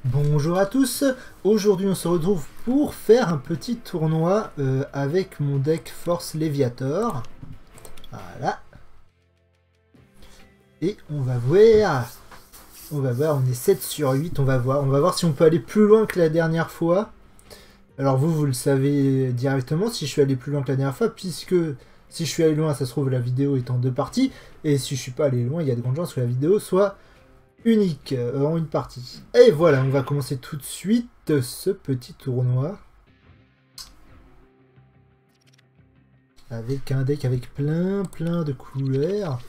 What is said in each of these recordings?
Bonjour à tous, aujourd'hui on se retrouve pour faire un petit tournoi avec mon deck Force Leviator. Voilà. Et on va voir, on est 7 sur 8, on va voir si on peut aller plus loin que la dernière fois. Alors vous le savez directement si je suis allé plus loin que la dernière fois, puisque si je suis allé loin, ça se trouve la vidéo est en deux parties, et si je suis pas allé loin, il y a de grandes chances que la vidéo soit unique en une partie. Et voilà, on va commencer tout de suite ce petit tournoi. Avec un deck avec plein de couleurs.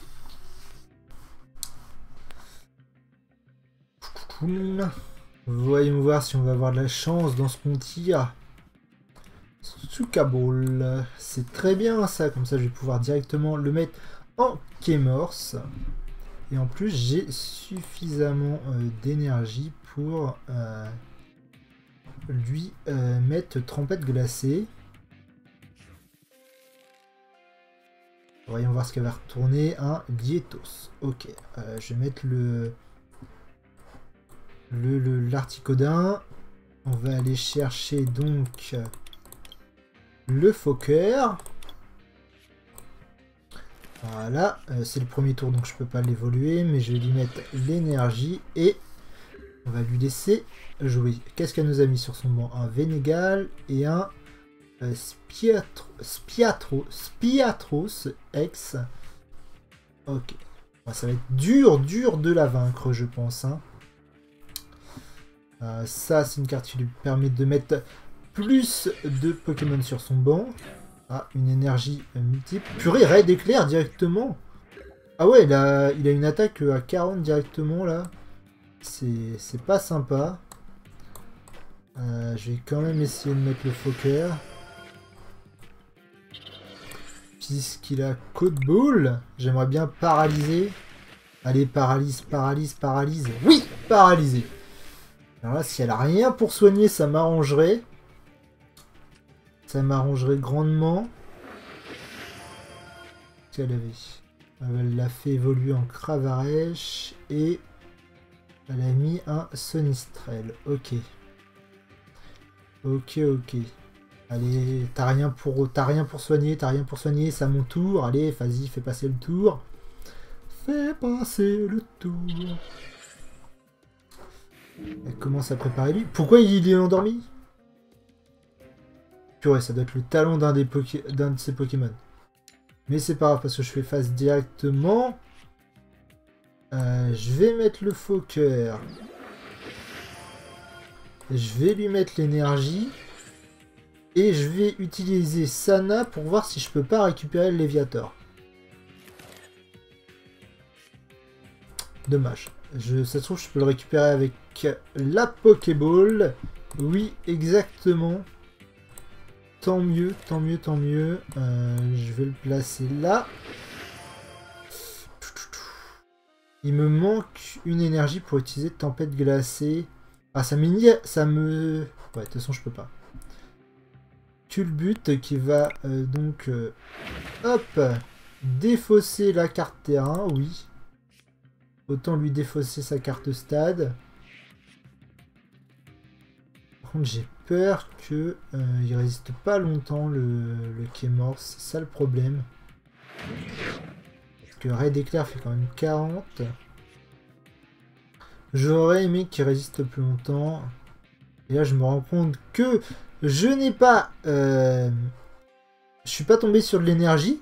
Voyons voir si on va avoir de la chance dans ce qu'on tire. Tsuka Ball. C'est très bien ça, comme ça je vais pouvoir directement le mettre en Kémorse. Et en plus j'ai suffisamment d'énergie pour lui mettre Trompette Glacée. Voyons voir ce qu'elle va retourner. Un Diétos. Ok. Je vais mettre l'articodin. On va aller chercher donc le Fokker. Voilà. C'est le premier tour donc je peux pas l'évoluer. Mais je vais lui mettre l'énergie. Et on va lui laisser jouer. Qu'est-ce qu'elle nous a mis sur son banc? Un Vénégal et un Spiatros X. Ok. Ça va être dur de la vaincre, je pense. Hein. Ça, c'est une carte qui lui permet de mettre plus de Pokémon sur son banc. Ah, une énergie multiple. Purée, raid éclair directement. Ah ouais, il a une attaque à 40 directement, là. C'est pas sympa. Je vais quand même essayer de mettre le Fokker. Puisqu'il a Code Ball, j'aimerais bien paralyser. Allez, paralyse. Oui, paralyser. Alors là, si elle a rien pour soigner, ça m'arrangerait. Ça m'arrangerait grandement. Qu'elle avait. Elle l'a fait évoluer en Cravarèche. Et elle a mis un Sonistrel. Ok. Ok. Allez, t'as rien pour soigner, c'est à mon tour. Allez, vas-y, fais passer le tour. Fais passer le tour. Elle commence à préparer lui. Pourquoi il est endormi? Purée, ça doit être le talon d'un de ses Pokémon. Mais c'est pas grave parce que je fais face directement. Je vais mettre le Fokker. Je vais lui mettre l'énergie. Et je vais utiliser Sana pour voir si je peux pas récupérer le Léviator. Dommage. Ça se trouve, je peux le récupérer avec la Pokéball. Oui, exactement. Tant mieux. Je vais le placer là. Il me manque une énergie pour utiliser Tempête Glacée. Ah, ça me... Ouais, de toute façon, je peux pas. Culbute qui va donc... hop, défausser la carte terrain, oui. Autant lui défausser sa carte stade. Par contre, j'ai peur que il résiste pas longtemps le Kémorse. C'est ça le problème. Parce que Raid Éclair fait quand même 40. J'aurais aimé qu'il résiste plus longtemps. Et là, je me rends compte que je n'ai pas... je suis pas tombé sur de l'énergie.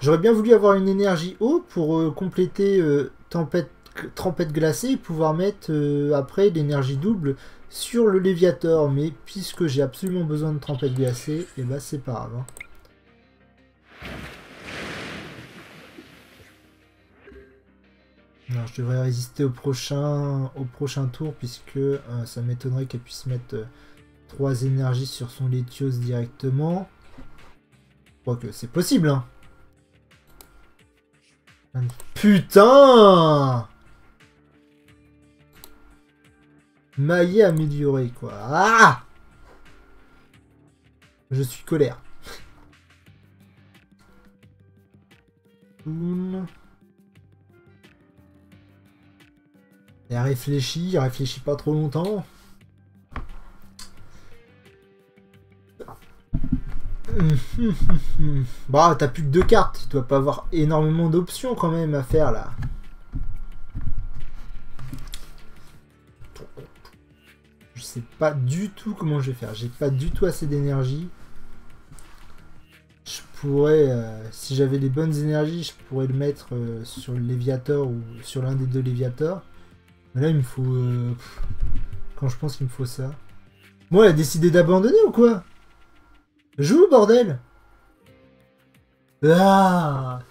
J'aurais bien voulu avoir une énergie eau pour compléter Tempête Glacée et pouvoir mettre après l'énergie double sur le Léviator. Mais puisque j'ai absolument besoin de Tempête Glacée, et bah c'est pas grave. Hein. Non, je devrais résister au prochain tour puisque ça m'étonnerait qu'elle puisse mettre 3 énergies sur son Letios directement. Quoique c'est possible, hein. Putain! Maillet amélioré, quoi. Ah! Je suis colère. Et Et réfléchit pas trop longtemps. Bah, t'as plus que 2 cartes, tu dois pas avoir énormément d'options quand même à faire là. Je sais pas du tout comment je vais faire, j'ai pas du tout assez d'énergie. Je pourrais, si j'avais les bonnes énergies, je pourrais le mettre sur le Léviator ou sur l'un des deux Léviators. Mais là, il me faut... quand je pense qu'il me faut ça. Moi, elle a décidé d'abandonner ou quoi? Joue, bordel! Ah!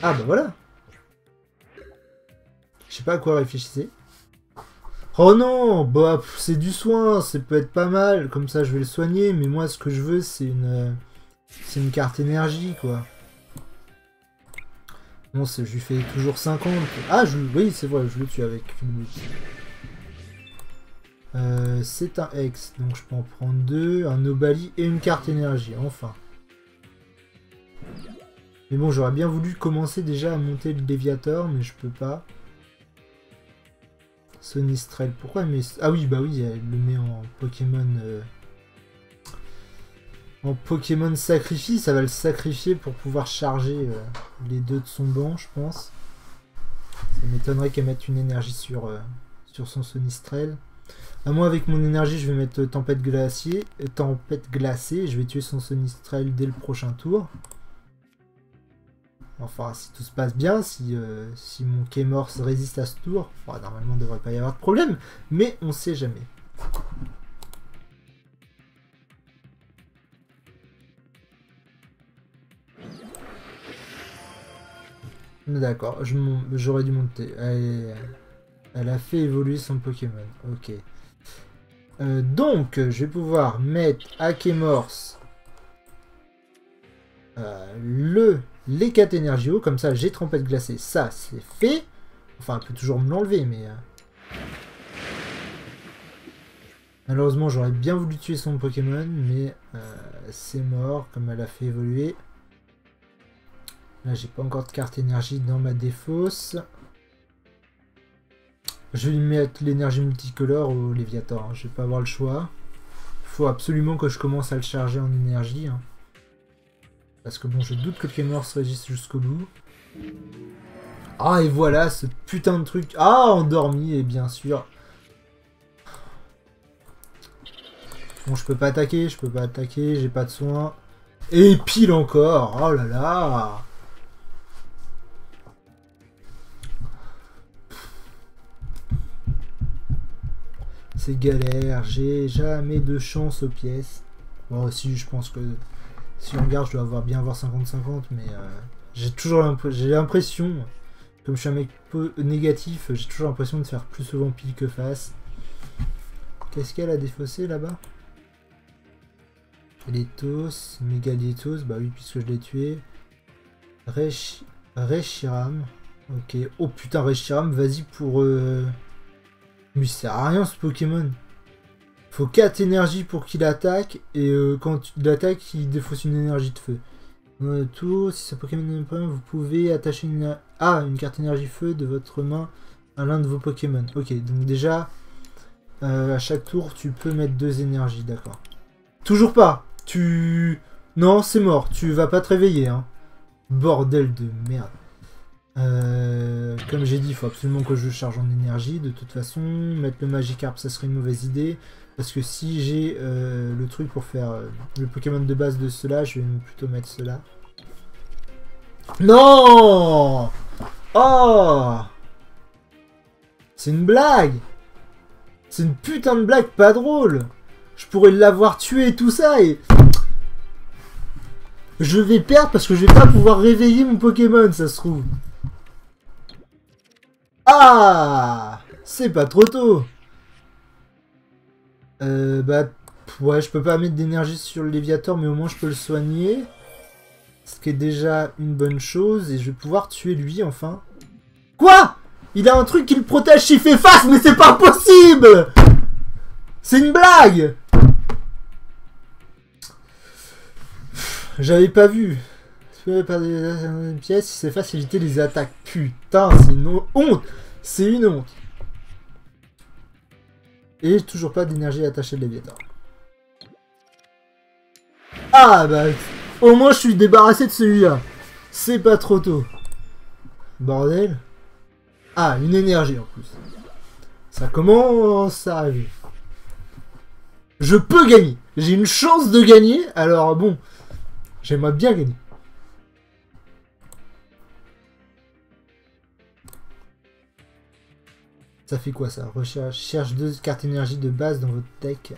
Ah, bah voilà! Je sais pas à quoi réfléchissez. Oh non! Bah, c'est du soin, ça peut être pas mal. Comme ça, je vais le soigner. Mais moi, ce que je veux, c'est une carte énergie, quoi. Bon, je lui fais toujours 50. Ah, oui, c'est vrai, je le tue avec une butte. C'est un Hex, donc je peux en prendre 2, un Nobali et une carte énergie, enfin. Mais bon, j'aurais bien voulu commencer déjà à monter le Léviator, mais je peux pas. Sonistrel, pourquoi elle met... Ah oui, bah oui, elle le met en Pokémon... En Pokémon sacrifice, ça va le sacrifier pour pouvoir charger les deux de son banc, je pense. Ça m'étonnerait qu'elle mette une énergie sur son Sonistrel. Moi, avec mon énergie, je vais mettre Tempête glacée, je vais tuer son Sonistrel dès le prochain tour. Enfin, si tout se passe bien, si mon Keymorse résiste à ce tour, bon, normalement, il ne devrait pas y avoir de problème, mais on sait jamais. D'accord, j'aurais dû monter. Elle a fait évoluer son Pokémon. Ok. Donc, je vais pouvoir mettre à Keymorse les 4 énergies, comme ça j'ai Tempête glacée, ça c'est fait. Enfin, elle peut toujours me l'enlever, mais... Malheureusement, j'aurais bien voulu tuer son Pokémon, mais c'est mort, comme elle a fait évoluer. Là, j'ai pas encore de carte énergie dans ma défausse. Je vais lui mettre l'énergie multicolore au Léviator, hein. Je vais pas avoir le choix. Il faut absolument que je commence à le charger en énergie. Hein. Parce que bon, je doute que le Keymorse résiste jusqu'au bout. Ah, et voilà, ce putain de truc. Ah, endormi, et bien sûr. Bon, je peux pas attaquer, j'ai pas de soins. Et pile encore, oh là là. C'est galère, j'ai jamais de chance aux pièces. Bon, si, je pense que si on regarde, je dois bien avoir 50-50, mais j'ai l'impression, comme je suis un mec peu négatif, j'ai toujours l'impression de faire plus souvent pile que face. Qu'est-ce qu'elle a défaussé là-bas? Létos, Mégaliétos, bah oui, puisque je l'ai tué. Reshiram, ok. Oh putain, Reshiram, vas-y pour... Mais ça sert à rien ce Pokémon. Faut 4 énergies pour qu'il attaque, et quand il attaque, il défausse une énergie de feu. Tout, si ce Pokémon n'est pas, vous pouvez attacher une carte énergie feu de votre main à l'un de vos Pokémon. Ok, donc déjà, à chaque tour, tu peux mettre 2 énergies, d'accord. Toujours pas. Non, c'est mort, tu vas pas te réveiller, hein. Bordel de merde. Comme j'ai dit, il faut absolument que je charge en énergie. De toute façon, mettre le Magikarp, ça serait une mauvaise idée. Parce que si j'ai le truc pour faire le Pokémon de base de cela, je vais plutôt mettre cela. Non! Oh! C'est une blague! C'est une putain de blague pas drôle! Je pourrais l'avoir tué et tout ça et... Je vais perdre parce que je vais pas pouvoir réveiller mon Pokémon, ça se trouve. Ah! C'est pas trop tôt. Bah, ouais, je peux pas mettre d'énergie sur le Léviator, mais au moins je peux le soigner. Ce qui est déjà une bonne chose, et je vais pouvoir tuer lui, enfin. Quoi? Il a un truc qui le protège s'il fait face, mais c'est pas possible! C'est une blague! J'avais pas vu. Par des pièces, c'est facile éviter les attaques. Putain, c'est une honte. C'est une honte. Et toujours pas d'énergie attachée de Léviator. Ah bah, au moins je suis débarrassé de celui-là. C'est pas trop tôt. Bordel. Ah, une énergie en plus. Ça commence à arriver. Je peux gagner. J'ai une chance de gagner. Alors bon, j'aimerais bien gagner. Ça fait quoi ça? Cherche 2 cartes énergie de base dans votre deck.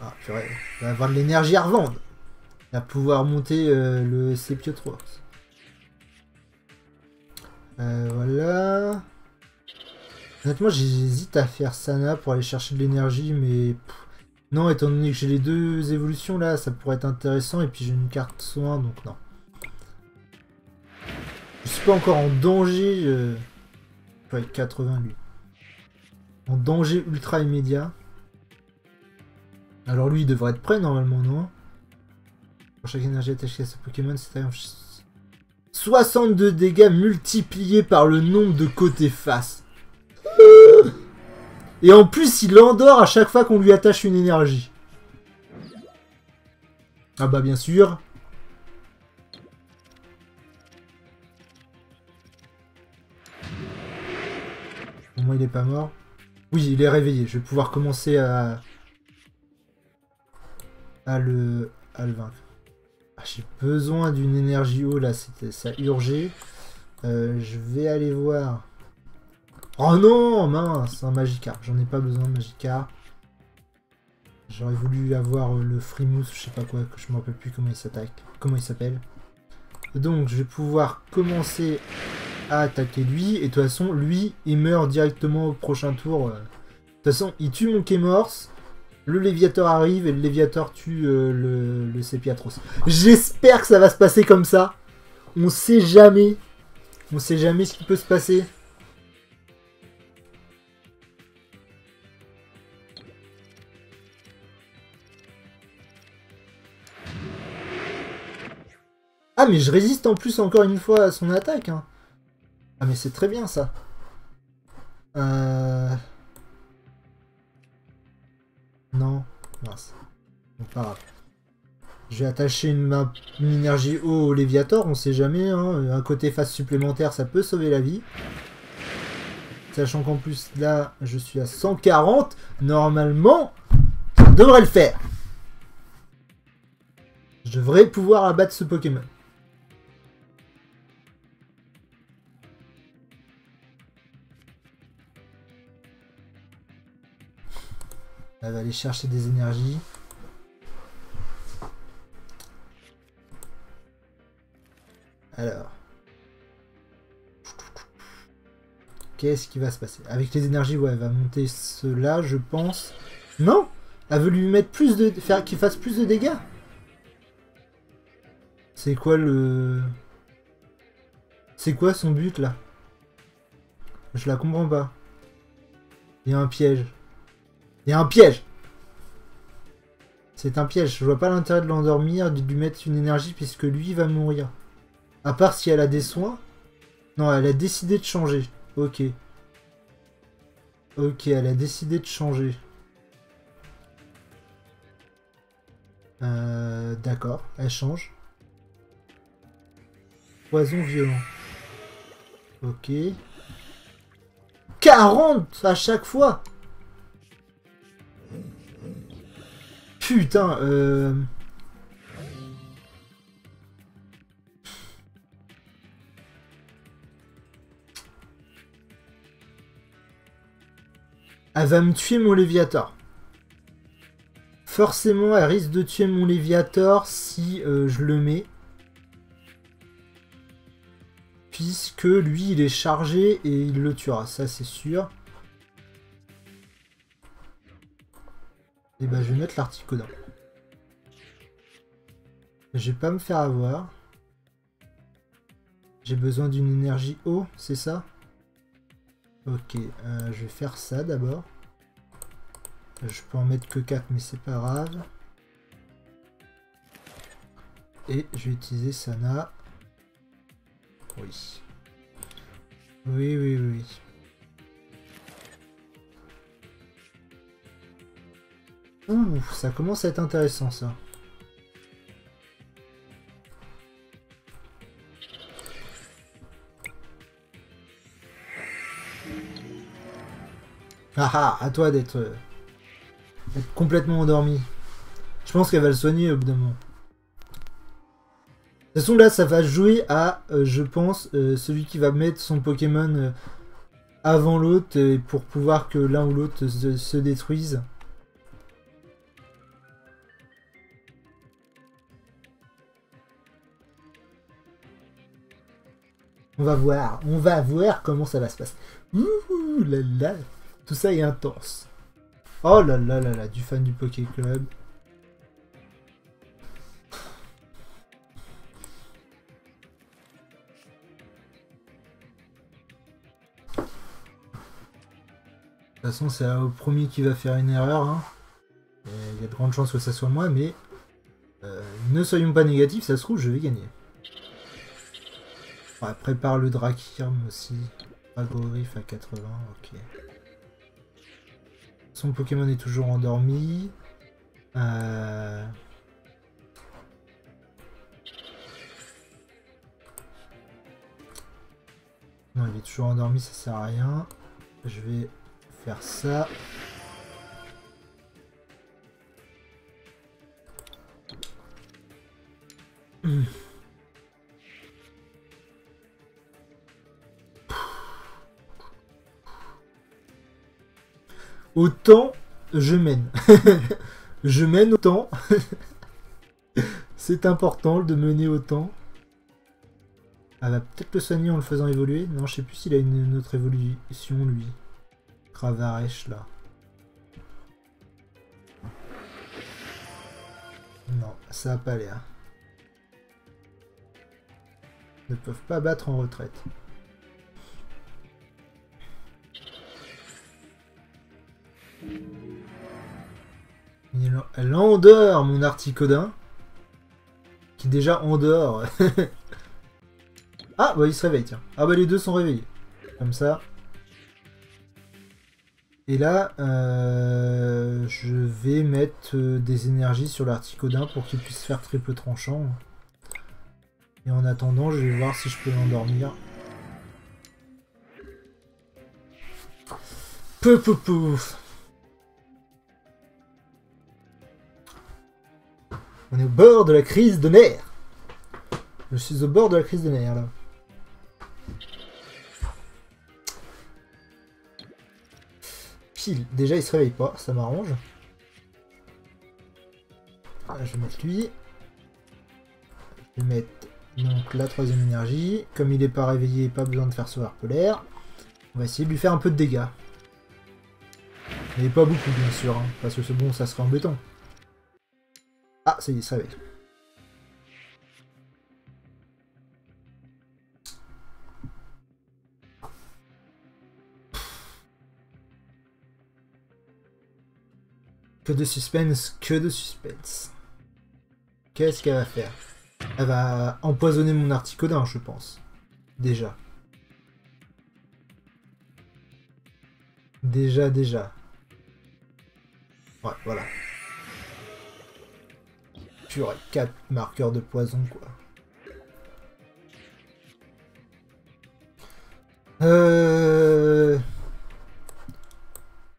Ah purée, il va avoir de l'énergie à revendre. Il va pouvoir monter le Sepiotrworks. Voilà. Honnêtement, j'hésite à faire Sana pour aller chercher de l'énergie, mais... non, étant donné que j'ai les 2 évolutions là, ça pourrait être intéressant. Et puis j'ai une carte soin, donc non. Je suis pas encore en danger... peut être 80 lui. En danger ultra immédiat. Alors lui il devrait être prêt normalement, non? Pour chaque énergie attachée à ce Pokémon, c'est 62 dégâts multipliés par le nombre de côtés face. Et en plus il endort à chaque fois qu'on lui attache une énergie. Ah bah bien sûr. Au moins il est pas mort. Oui, il est réveillé. Je vais pouvoir commencer à le vaincre. Ah, j'ai besoin d'une énergie eau là, ça urgeait. Je vais aller voir. Oh non, mince, un Magikarp. J'en ai pas besoin de Magikarp. J'aurais voulu avoir le Frimousse, je sais pas quoi, que je me rappelle plus comment il s'attaque. Comment il s'appelle. Donc je vais pouvoir commencer à attaquer lui. Et de toute façon, lui, il meurt directement au prochain tour. De toute façon, il tue mon Kémorse. Le Léviator arrive et le Léviator tue le Sepiatros. J'espère que ça va se passer comme ça. On sait jamais. On sait jamais ce qui peut se passer. Ah mais je résiste en plus encore une fois à son attaque. Hein. Ah mais c'est très bien ça. Non. Mince. Donc, pas grave. Je vais attacher une énergie eau au Léviator, on sait jamais. Hein. Un côté face supplémentaire, ça peut sauver la vie. Sachant qu'en plus, là, je suis à 140. Normalement, ça devrait le faire. Je devrais pouvoir abattre ce Pokémon. Elle va aller chercher des énergies. Alors. Qu'est-ce qui va se passer? Avec les énergies, ouais, elle va monter cela, je pense. Non! Elle veut lui mettre plus de... faire qu'il fasse plus de dégâts. C'est quoi le... c'est quoi son but, là? Je la comprends pas. Il y a un piège. Il y a un piège! C'est un piège. Je vois pas l'intérêt de l'endormir, de lui mettre une énergie, puisque lui va mourir. À part si elle a des soins. Non, elle a décidé de changer. Ok. Ok, elle a décidé de changer. D'accord, elle change. Poison violent. Ok. 40 à chaque fois. Putain, elle va me tuer mon Léviator. Forcément, elle risque de tuer mon Léviator si je le mets. Puisque lui, il est chargé et il le tuera, ça c'est sûr. Et bah, je vais mettre l'Articodin. Je vais pas me faire avoir. J'ai besoin d'une énergie eau, c'est ça? Ok, je vais faire ça d'abord. Je peux en mettre que 4, mais c'est pas grave. Et je vais utiliser Sana. Oui. Oui, oui, oui. Ouh, ça commence à être intéressant ça. Ah ah, à toi d'être complètement endormi. Je pense qu'elle va le soigner au bout d'un moment. De toute façon là ça va jouer à, je pense, celui qui va mettre son Pokémon avant l'autre pour pouvoir que l'un ou l'autre se détruise. On va voir comment ça va se passer. Ouh là là, tout ça est intense. Oh là là là là, du fan du Poké Club. De toute façon, c'est au premier qui va faire une erreur. Hein. Il y a de grandes chances que ça soit moi, mais ne soyons pas négatifs, ça se trouve, je vais gagner. Ouais, prépare le Drakirm aussi. Dragorif à 80, ok. Son Pokémon est toujours endormi. Non, il est toujours endormi, ça sert à rien. Je vais faire ça. Autant je mène. Je mène autant. C'est important de mener autant. Elle va peut-être le soigner en le faisant évoluer. Non, je sais plus s'il a une autre évolution, lui. Cravaresh, là. Non, ça a pas l'air. Ils ne peuvent pas battre en retraite. Elle endort mon Articodin. Qui déjà endort. Ah, bah il se réveille, tiens. Ah bah les deux sont réveillés. Comme ça. Et là, je vais mettre des énergies sur l'Articodin pour qu'il puisse faire triple tranchant. Et en attendant, je vais voir si je peux l'endormir. Pouf. On est au bord de la crise de nerfs. Je suis au bord de la crise de nerfs, là. Pile. Déjà, il se réveille pas. Ça m'arrange. Je vais mettre lui. Je vais mettre donc la troisième énergie. Comme il n'est pas réveillé, pas besoin de faire sauveur polaire. On va essayer de lui faire un peu de dégâts. Mais pas beaucoup, bien sûr. Hein, parce que c'est bon, ça serait embêtant. Ah, ça y est, il se réveille. Que de suspense, que de suspense. Qu'est-ce qu'elle va faire? Elle va empoisonner mon Articodin, je pense. Déjà. Déjà. Ouais, voilà. Purée, 4 marqueurs de poison, quoi.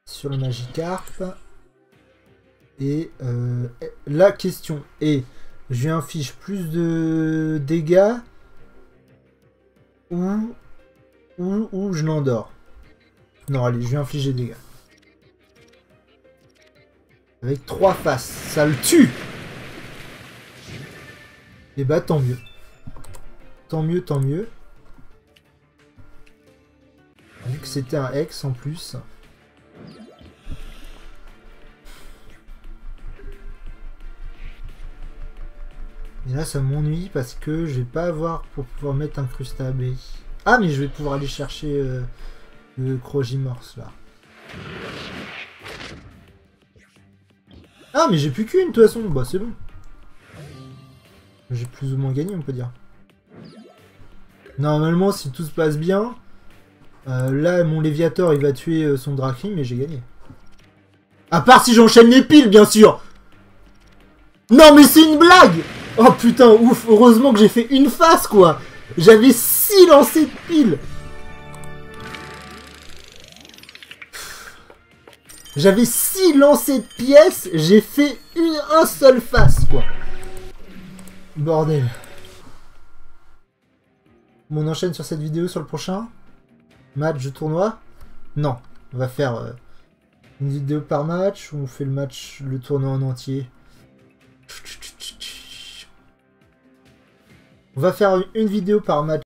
Sur le Magikarp. Et la question est, je lui inflige plus de dégâts ou je l'endors. Non, allez, je lui inflige des dégâts. Avec 3 faces, ça le tue. Et bah tant mieux. Tant mieux. Vu que c'était un Hex en plus. Et là, ça m'ennuie parce que je vais pas avoir pour pouvoir mettre un Crustabé. Ah, mais je vais pouvoir aller chercher le Crogimorse, là. Ah, mais j'ai plus qu'une, de toute façon. Bah, c'est bon. J'ai plus ou moins gagné, on peut dire. Normalement, si tout se passe bien, là, mon Léviator, il va tuer son Drakrim, mais j'ai gagné. À part si j'enchaîne les piles, bien sûr. Non, mais c'est une blague. Oh putain, ouf, heureusement que j'ai fait une face, quoi. J'avais 6 lancers de piles. J'avais 6 lancers de pièces, j'ai fait un seul face, quoi. Bordel. Bon, on enchaîne sur cette vidéo sur le prochain match de tournoi. Non, on va faire une vidéo par match, ou on fait le tournoi en entier. On va faire une vidéo par match.